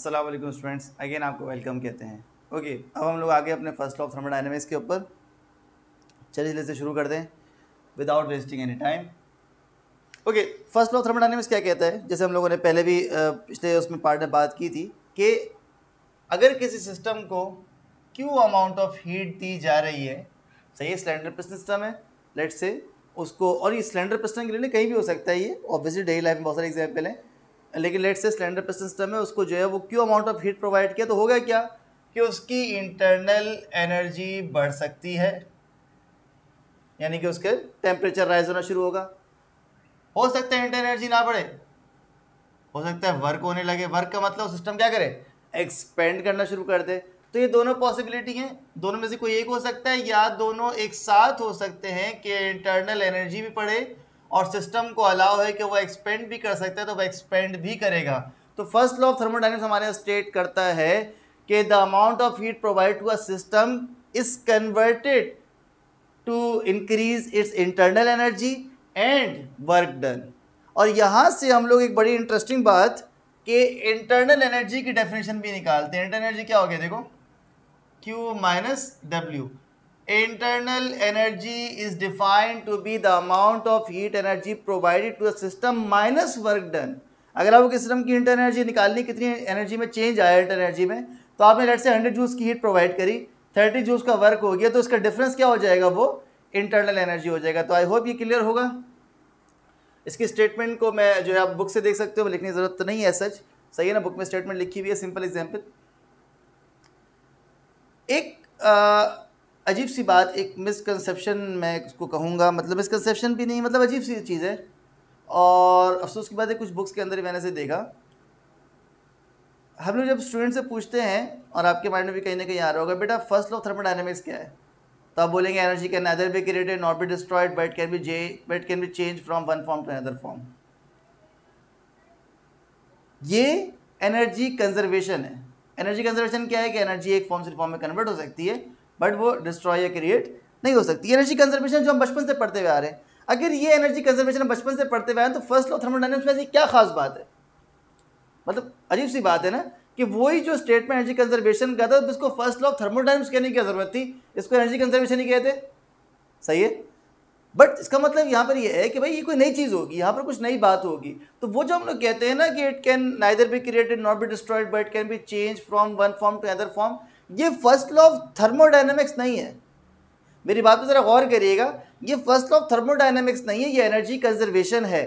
अस्सलाम वालेकुम students, again आपको वेलकम कहते हैं। ओके, अब हम लोग आगे अपने फर्स्ट लॉ ऑफ थर्मोडायनेमिक्स के ऊपर चलिए से शुरू कर दें without wasting any time. Okay, first law of thermodynamics क्या कहता है, जैसे हम लोगों ने पहले भी पिछले उसमें पार्ट में बात की थी कि अगर किसी सिस्टम को क्यू अमाउंट ऑफ हीट दी जा रही है, सही सिलेंडर पिस्टन सिस्टम है लेट्स से उसको, और ये सिलेंडर पिस्टन के लिए कहीं भी हो सकता है, ये ऑब्वियसली डेली लाइफ में बहुत सारे एग्जाम्पल हैं, लेकिन let's say cylinder piston system है, उसको जो है वो Q amount of heat provide किया, तो होगा क्या कि उसकी इंटरनल एनर्जी बढ़ सकती है, यानी कि उसके टेम्परेचर राइज होना शुरू होगा। हो सकता है इंटरनल एनर्जी ना बढ़े, हो सकता है वर्क होने लगे। वर्क का मतलब सिस्टम क्या करे, एक्सपेंड करना शुरू कर दे। तो ये दोनों पॉसिबिलिटी हैं, दोनों में से कोई एक हो सकता है, या दोनों एक साथ हो सकते हैं कि इंटरनल एनर्जी भी बढ़े और सिस्टम को अलाउ है कि वो एक्सपेंड भी कर सकता है, तो वो एक्सपेंड भी करेगा। तो फर्स्ट लॉ ऑफ थर्मोडायनेमिक्स हमारे यहाँ स्टेट करता है कि the amount of heat provide to a system is converted to increase its internal energy and work done. और यहाँ से हम लोग एक बड़ी इंटरेस्टिंग बात कि इंटरनल एनर्जी की डेफिनेशन भी निकालते हैं। इंटरनल एनर्जी क्या हो गया, देखो Q minus W. Internal energy is defined to be the amount of heat energy provided to a system minus work done. अगर आपको किसी सिस्टम की इंटरनल एनर्जी निकालनी, कितनी एनर्जी में चेंज आया इंटरनल एनर्जी में, तो आपने लेट से 100 जूल्स की हीट प्रोवाइड करी, 30 जूल्स का वर्क हो गया, तो इसका डिफरेंस क्या हो जाएगा, वो इंटरनल एनर्जी हो जाएगा। तो आई होप ये क्लियर होगा। इसकी स्टेटमेंट को मैं जो है आप बुक से देख सकते हो, लिखने की जरूरत तो नहीं है सच, सही है ना, बुक में स्टेटमेंट लिखी हुई है। सिंपल एग्जाम्पल, एक अजीब सी बात, एक मिसकंसेप्शन मैं उसको कहूँगा, मतलब मिसकंसेप्शन भी नहीं, मतलब अजीब सी चीज़ है, और अफसोस की बात है कुछ बुक्स के अंदर मैंने से देखा। हम लोग जब स्टूडेंट से पूछते हैं, और आपके माइंड में भी कहीं ना कहीं आ रहा होगा, बेटा फर्स्ट लॉ ऑफ थर्मोडायनेमिक्स क्या है, तो आप बोलेंगे energy can neither be created not be destroyed but can be change from one form to another form. ये एनर्जी कंजर्वेशन है। एनर्जी कंजर्वेशन क्या है कि एनर्जी एक फॉर्म से फॉर्म में कन्वर्ट हो सकती है, बट वो डिस्ट्रॉय या क्रिएट नहीं हो सकती। एनर्जी कंजर्वेशन जो हम बचपन से पढ़ते हुए आ रहे हैं, अगर ये एनर्जी कंजर्वेशन हम बचपन से पढ़ते हुए आए तो फर्स्ट लॉ थर्मोडायनेमिक्स में ऐसी क्या खास बात है, मतलब अजीब सी बात है ना, कि वही जो स्टेटमेंट एनर्जी कंजर्वेशन का था, तो इसको फर्स्ट लॉ थर्मोडायनेमिक्स कहने की क्या जरूरत थी, इसको एनर्जी कंजर्वेशन ही कहते, सही है। बट इसका मतलब यहाँ पर ये है कि भाई ये कोई नई चीज़ होगी, यहाँ पर कुछ नई बात होगी। तो वो जो हम लोग कहते हैं ना कि it can neither be created not be destroyed but can be change from one form to other form, ये फर्स्ट लॉ ऑफ थर्मोडायनेमिक्स नहीं है। मेरी बात पर जरा गौर करिएगा, ये फर्स्ट लॉ ऑफ थर्मोडायनेमिक्स नहीं है, ये एनर्जी कंजर्वेशन है।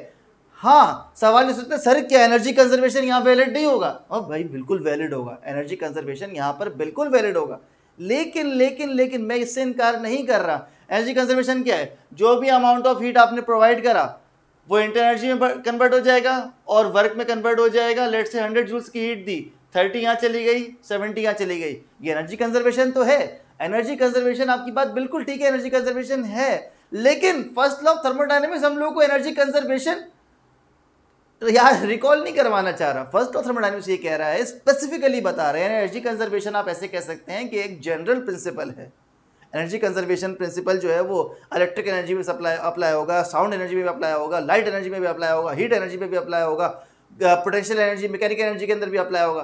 हाँ, सवाल इस सकते सर क्या एनर्जी कंजर्वेशन यहाँ वैलिड नहीं होगा? और भाई बिल्कुल वैलिड होगा, एनर्जी कंजर्वेशन यहाँ पर बिल्कुल वैलिड होगा, लेकिन लेकिन लेकिन मैं इससे इनकार नहीं कर रहा। एनर्जी कंजर्वेशन क्या है, जो भी अमाउंट ऑफ हीट आपने प्रोवाइड करा वो इंटर एनर्जी में कन्वर्ट हो जाएगा और वर्क में कन्वर्ट हो जाएगा। लेट से 100 जूल्स की हीट दी, 30 यहाँ चली गई, 70 यहाँ चली गई, ये एनर्जी कंजर्वेशन तो है। एनर्जी कंजर्वेशन आपकी बात बिल्कुल ठीक है, एनर्जी कंजर्वेशन है, लेकिन फर्स्ट लॉ ऑफ थर्मोडायनेमिक्स हम लोगों को एनर्जी कंजर्वेशन यार रिकॉल नहीं करवाना चाह रहा। फर्स्ट लॉ ऑफ थर्मोडायनेमिक्स ये कह रहा है, स्पेसिफिकली बता रहे हैं, एनर्जी कंजर्वेशन आप ऐसे कह सकते हैं कि एक जनरल प्रिंसिपल है। एनर्जी कंजर्वेशन प्रिंसिपल जो है वो इलेक्ट्रिक एनर्जी में अप्लाई होगा, साउंड एनर्जी में भी अप्लाई होगा, लाइट एनर्जी में भी अप्लाई होगा, हीट एनर्जी में भी अप्लाई होगा, पोटेंशियल एनर्जी, मैकेनिकल एनर्जी के अंदर भी अप्लाई होगा।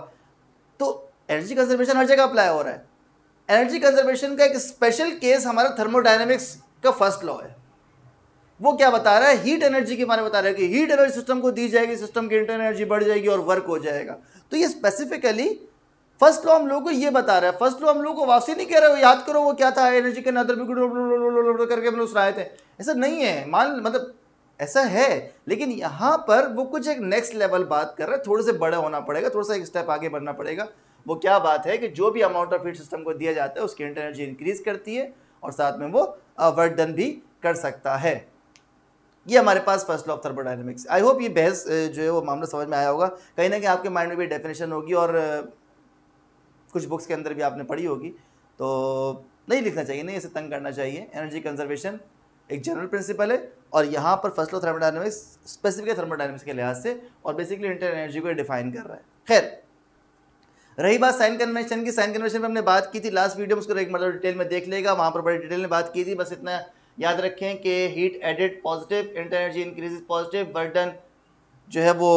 तो एनर्जी कंजर्वेशन हर जगह अप्लाई हो रहा है। एनर्जी कंजर्वेशन का एक स्पेशल केस हमारा थर्मोडायनेमिक्स का फर्स्ट लॉ है। वो क्या बता रहा है, हीट एनर्जी के बारे में बता रहा है कि हीट एनर्जी सिस्टम को दी जाएगी, सिस्टम की इंटरनल एनर्जी बढ़ जाएगी और वर्क हो जाएगा। तो ये स्पेसिफिकली फर्स्ट लॉ हम लोगों को ये बता रहा है। फर्स्ट लॉ हम लोगों को वापसी नहीं कह रहा है, याद करो वो क्या था, एनर्जी के नदर करके हम लोग सुनाए थे, ऐसा नहीं है, मान मतलब ऐसा है, लेकिन यहाँ पर वो कुछ एक नेक्स्ट लेवल बात कर रहा है, थोड़े से बड़ा होना पड़ेगा, थोड़ा सा एक स्टेप आगे बढ़ना पड़ेगा। वो क्या बात है कि जो भी अमाउंट ऑफ हीट सिस्टम को दिया जाता है उसकी इंटरनल एनर्जी इंक्रीज करती है और साथ में वो वर्क डन भी कर सकता है। ये हमारे पास first law of thermodynamics. I hope ये बहस जो है वो मामला समझ में आया होगा, कहीं ना कहीं आपके माइंड में भी डेफिनेशन होगी और कुछ बुक्स के अंदर भी आपने पढ़ी होगी, तो नहीं लिखना चाहिए, नहीं ऐसे तंग करना चाहिए। एनर्जी कंजर्वेशन एक जनरल प्रिंसिपल है और यहाँ पर first law thermodynamics specific thermodynamics के लिहाज से और बेसिकली इंटरनल एनर्जी को डिफाइन कर रहा है। खैर, रही बात साइन कन्वेंशन की, साइन कन्वेंशन पर हमने बात की थी लास्ट वीडियो में, उसको एक मतलब डिटेल में देख लेगा, वहाँ पर बड़ी डिटेल में बात की थी। बस इतना याद रखें कि heat added positive, internal energy increase positive, work done जो है वो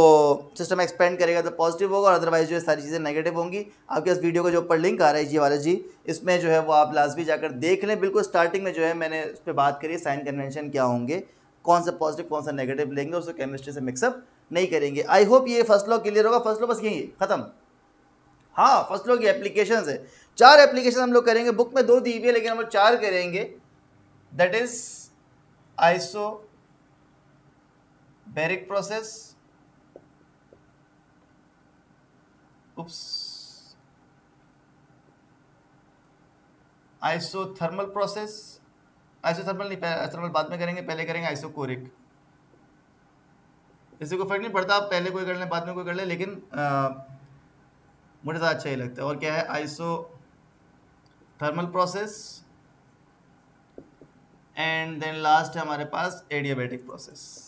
सिस्टम एक्सपेंड करेगा तो पॉजिटिव होगा, और अदरवाइज जो है सारी चीज़ें नेगेटिव होंगी। आपके इस वीडियो का जो ऊपर लिंक आ रहा है जी वाला जी, इसमें जो है वो आप लाजमी जाकर देख लें। बिल्कुल स्टार्टिंग में जो है मैंने उस पर बात करी साइन कन्वेंशन क्या होंगे, कौन सा पॉजिटिव कौन सा नेगेटिव लेंगे, उसको केमिस्ट्री से मिक्सअप नहीं करेंगे। आई होप ये फर्स्ट लॉ क्लियर होगा। फर्स्ट लॉ बस यही खत्म। हाँ, फर्स्ट लॉ की एप्लीकेशन है, 4 एप्लीकेशन हम लोग करेंगे। बुक में 2 दी हुई है लेकिन हम लोग 4 करेंगे। That is isobaric process, isothermal process, isothermal नहीं, थर्मल बाद में करेंगे, पहले करेंगे आइसोकोरिक। किसी को फर्क नहीं पड़ता, आप पहले कोई कर लें बाद में कोई कर लें, लेकिन मुझे तो अच्छा ही लगता है। और क्या है, isothermal process, and then last है हमारे पास एडियाबैटिक प्रोसेस।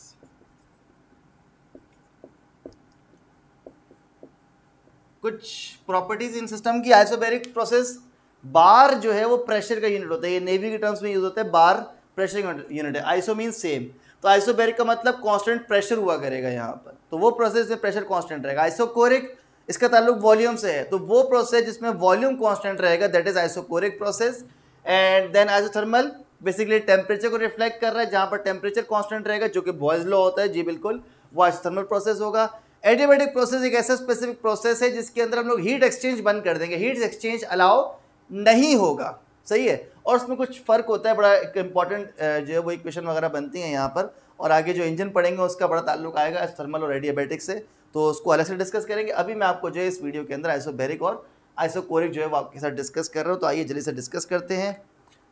कुछ प्रॉपर्टीज इन सिस्टम की। आइसोबैरिक प्रोसेस, बार जो है वो प्रेशर का यूनिट होता है, ये नेवी के टर्म्स में यूज होता है, बार प्रेशर यूनिट है। आइसो मीन सेम, तो आइसोबैरिक का मतलब कांस्टेंट प्रेशर हुआ करेगा यहाँ पर, तो वो प्रोसेस में प्रेशर कांस्टेंट रहेगा। आइसोकोरिक, इसका ताल्लुक वॉल्यूम से है, तो वो प्रोसेस जिसमें वॉल्यूम कांस्टेंट रहेगा that is isochoric process. And then isothermal basically temperature को रिफ्लेक्ट कर रहा है, जहाँ पर टेम्परेचर कांस्टेंट रहेगा जो कि बॉयज लॉ होता है, जी बिल्कुल, वो आइसोथर्मल प्रोसेस होगा। एडियाबैटिक प्रोसेस एक ऐसा स्पेसिफिक प्रोसेस है जिसके अंदर हम लोग हीट एक्सचेंज बंद कर देंगे, हीट एक्सचेंज अलाउ नहीं होगा, सही है। और उसमें कुछ फ़र्क होता है, बड़ा एक इंपॉर्टेंट जो है वो इक्वेशन वगैरह बनती हैं यहाँ पर, और आगे जो इंजन पढ़ेंगे उसका बड़ा ताल्लुक आएगा थर्मल और एडियाबैटिक से, तो उसको अलग से डिस्कस करेंगे। अभी मैं आपको जो है इस वीडियो के अंदर आइसोबैरिक और आइसोकोरिक जो है वो आपके साथ डिस्कस कर रहा हूँ। तो आइए जल्दी से डिस्कस करते हैं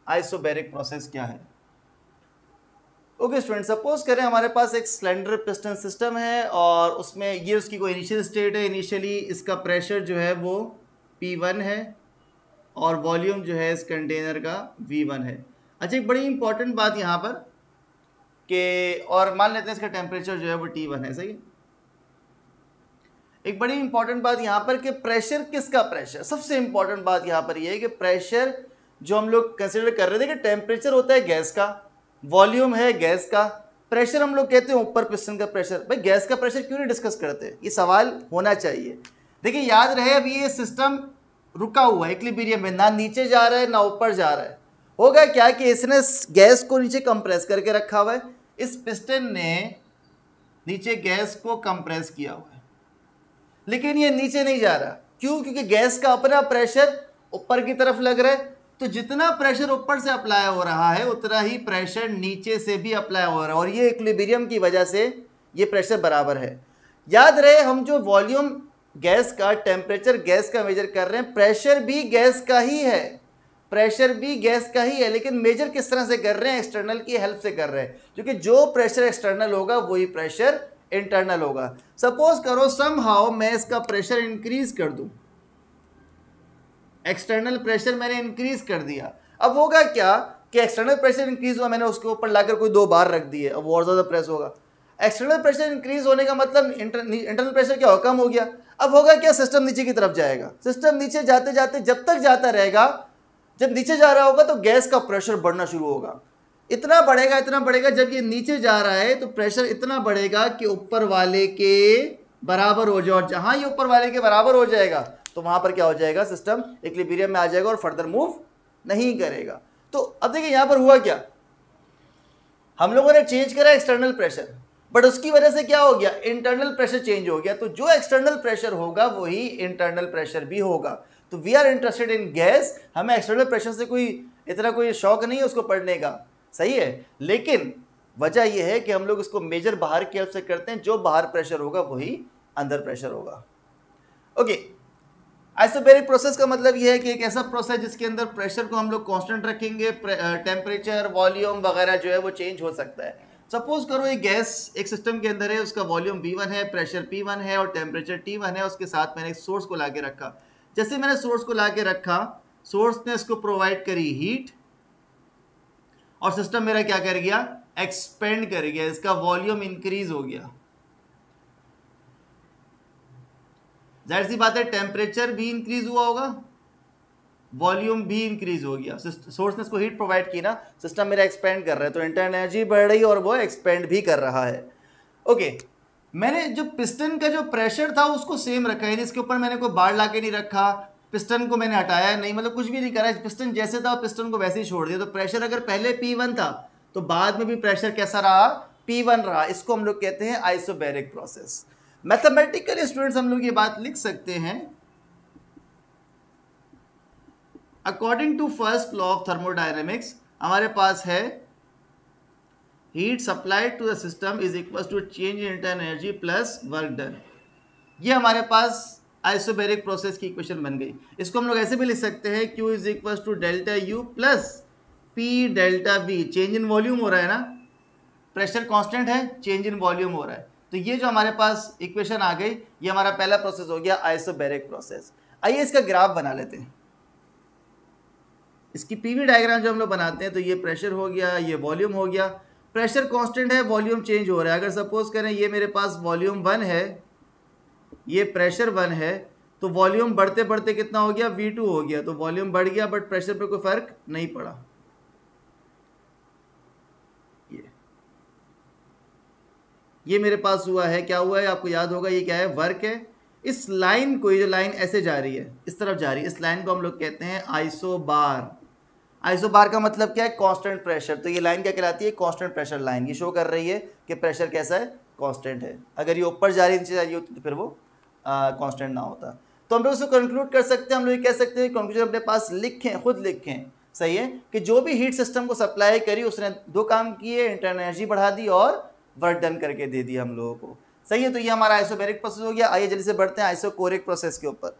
आइसोबैरिक प्रोसेस क्या है। ओके स्टूडेंट, सपोज करें हमारे पास एक सिलेंडर पिस्टन सिस्टम है और उसमें ये उसकी कोई इनिशियल स्टेट है। इनिशियली इसका प्रेशर जो है वो P1 है और वॉल्यूम जो है इस कंटेनर का V1 है। अच्छा, एक बड़ी इंपॉर्टेंट बात यहाँ पर कि, और मान लेते हैं इसका टेम्परेचर जो है वो T1 है, सही है। एक बड़ी इंपॉर्टेंट बात यहाँ पर कि प्रेशर किसका प्रेशर, सबसे इंपॉर्टेंट बात यहाँ पर ये है कि प्रेशर जो हम लोग कंसिडर कर रहे थे कि टेम्परेचर होता है गैस का, वॉल्यूम है गैस का, प्रेशर हम लोग कहते हैं ऊपर पिस्टन का प्रेशर। भाई गैस का प्रेशर क्यों नहीं डिस्कस करते, ये सवाल होना चाहिए। देखिए याद रहे, अभी ये सिस्टम रुका हुआ है इक्विलिब्रियम में, ना नीचे जा रहा है ना ऊपर जा रहा है। होगा क्या कि इसने गैस को नीचे कंप्रेस करके रखा हुआ है, इस पिस्टन ने नीचे गैस को कंप्रेस किया हुआ है, लेकिन ये नीचे नहीं जा रहा। क्यों? क्योंकि गैस का अपना प्रेशर ऊपर की तरफ लग रहा है, तो जितना प्रेशर ऊपर से अप्लाई हो रहा है उतना ही प्रेशर नीचे से भी अप्लाई हो रहा है, और ये इक्विलिब्रियम की वजह से ये प्रेशर बराबर है। याद रहे, हम जो वॉल्यूम गैस का, टेम्परेचर गैस का मेजर कर रहे हैं, प्रेशर भी गैस का ही है, प्रेशर भी गैस का ही है, लेकिन मेजर किस तरह से कर रहे हैं, एक्सटर्नल की हेल्प से कर रहे हैं, क्योंकि जो प्रेशर एक्सटर्नल होगा वही प्रेशर इंटरनल होगा। सपोज करो समहाउ मैं इसका प्रेशर इंक्रीज कर दूं, एक्सटर्नल प्रेशर मैंने इंक्रीज कर दिया। अब होगा क्या कि एक्सटर्नल प्रेशर इंक्रीज हुआ, मैंने उसके ऊपर लाकर कोई 2 बार रख दिए, अब और ज़्यादा प्रेस होगा। एक्सटर्नल प्रेशर इंक्रीज होने का मतलब इंटरनल प्रेशर क्या हो, कम हो गया। अब होगा क्या, सिस्टम नीचे की तरफ जाएगा। सिस्टम नीचे जाते जाते जब तक जाता रहेगा, जब नीचे जा रहा होगा तो गैस का प्रेशर बढ़ना शुरू होगा, इतना बढ़ेगा इतना बढ़ेगा। जब ये नीचे जा रहा है तो प्रेशर इतना बढ़ेगा कि ऊपर वाले के बराबर हो जाए, और जहां ये ऊपर वाले के बराबर हो जाएगा तो वहां पर क्या हो जाएगा, सिस्टम इक्विलिब्रियम में आ जाएगा और फर्दर मूव नहीं करेगा। तो अब देखिए यहां पर हुआ क्या, हम लोगों ने चेंज करा एक्सटर्नल प्रेशर, बट उसकी वजह से क्या हो गया, इंटरनल प्रेशर चेंज हो गया। तो जो एक्सटर्नल प्रेशर होगा वही इंटरनल प्रेशर भी होगा। तो we are interested in gas, हमें एक्सटर्नल प्रेशर से इतना कोई शौक नहीं है उसको पढ़ने का, सही है। लेकिन वजह यह है कि हम लोग इसको मेजर बाहर की हेल्प से करते हैं, जो बाहर प्रेशर होगा वही अंदर प्रेशर होगा। ओके, आइसोबैरिक प्रोसेस का मतलब यह है कि एक ऐसा प्रोसेस जिसके अंदर प्रेशर को हम लोग कांस्टेंट रखेंगे, टेम्परेचर वॉल्यूम वगैरह जो है वो चेंज हो सकता है। सपोज करो एक गैस एक सिस्टम के अंदर है, उसका वॉल्यूम V1 है, प्रेशर P1 है और टेम्परेचर T1 है, उसके साथ मैंने एक सोर्स को लाके रखा। जैसे मैंने सोर्स को लाके रखा, सोर्स ने इसको प्रोवाइड करी हीट, और सिस्टम मेरा क्या कर गया, एक्सपेंड कर गया, इसका वॉल्यूम इंक्रीज हो गया। जाहिर सी बात है टेम्परेचर भी इंक्रीज हुआ होगा, वॉल्यूम भी इंक्रीज हो गया। सोर्स ने इसको हीट प्रोवाइड की ना, सिस्टम मेरा एक्सपेंड कर रहा है, तो इंटरनल एनर्जी बढ़ रही है और वो एक्सपेंड भी कर रहा है। ओके, मैंने जो पिस्टन का जो प्रेशर था उसको सेम रखा है, इसके ऊपर मैंने कोई बार ला के नहीं रखा, पिस्टन को मैंने हटाया नहीं, मतलब कुछ भी नहीं करा, पिस्टन जैसे था पिस्टन को वैसे ही छोड़ दिया। तो प्रेशर अगर पहले P1 था तो बाद में भी प्रेशर कैसा रहा, P1 रहा। इसको हम लोग कहते हैं आइसोबैरिक प्रोसेस। मैथमेटिकली स्टूडेंट्स हम लोग ये बात लिख सकते हैं, according to first law of thermodynamics हमारे पास है heat supplied to the system is equal to change in internal energy plus work done. ये हमारे पास आइसोबैरिक प्रोसेस की इक्वेशन बन गई। इसको हम लोग ऐसे भी लिख सकते हैं Q is equal to delta U plus P delta V। Change in volume हो रहा है ना, प्रेशर कांस्टेंट है, चेंज इन वॉल्यूम हो रहा है। तो ये जो हमारे पास इक्वेशन आ गई, ये हमारा पहला प्रोसेस हो गया आइसोबैरिक प्रोसेस। आइए इसका ग्राफ बना लेते हैं। इसकी पीवी डायग्राम जो हम लोग बनाते हैं, तो ये प्रेशर हो गया, ये वॉल्यूम हो गया। प्रेशर कांस्टेंट है, वॉल्यूम चेंज हो रहा है। अगर सपोज करें ये मेरे पास वॉल्यूम 1 है, ये प्रेशर 1 है, तो वॉल्यूम बढ़ते बढ़ते कितना हो गया, V2 हो गया। तो वॉल्यूम बढ़ गया बट प्रेशर पे कोई फर्क नहीं पड़ा। ये मेरे पास हुआ है, क्या हुआ है आपको याद होगा, ये क्या है, वर्क है। इस लाइन को, ये जो लाइन ऐसे जा रही है, इस तरफ जा रही है, इस लाइन को हम लोग कहते हैं आइसोबार। आइसोबार का मतलब क्या है, कांस्टेंट प्रेशर। तो ये लाइन क्या कहलाती है, कांस्टेंट प्रेशर लाइन। ये शो कर रही है कि प्रेशर कैसा है, कांस्टेंट है। अगर ये ऊपर जा रही, नीचे जा रही होती तो फिर वो कांस्टेंट ना होता। तो हम लोग उसको कंक्लूड कर सकते हैं, हम लोग ये कह सकते हैं, कंक्लूजन अपने पास लिखें, खुद लिखें, सही है, कि जो भी हीट सिस्टम को सप्लाई करी उसने दो काम किए, इंटरनल एनर्जी बढ़ा दी और वर्क डन करके दे दिया हम लोगों को, सही है। तो ये हमारा आइसोबैरिक प्रोसेस हो गया। आइए जल्दी से बढ़ते हैं आइसोकोरिक प्रोसेस के ऊपर।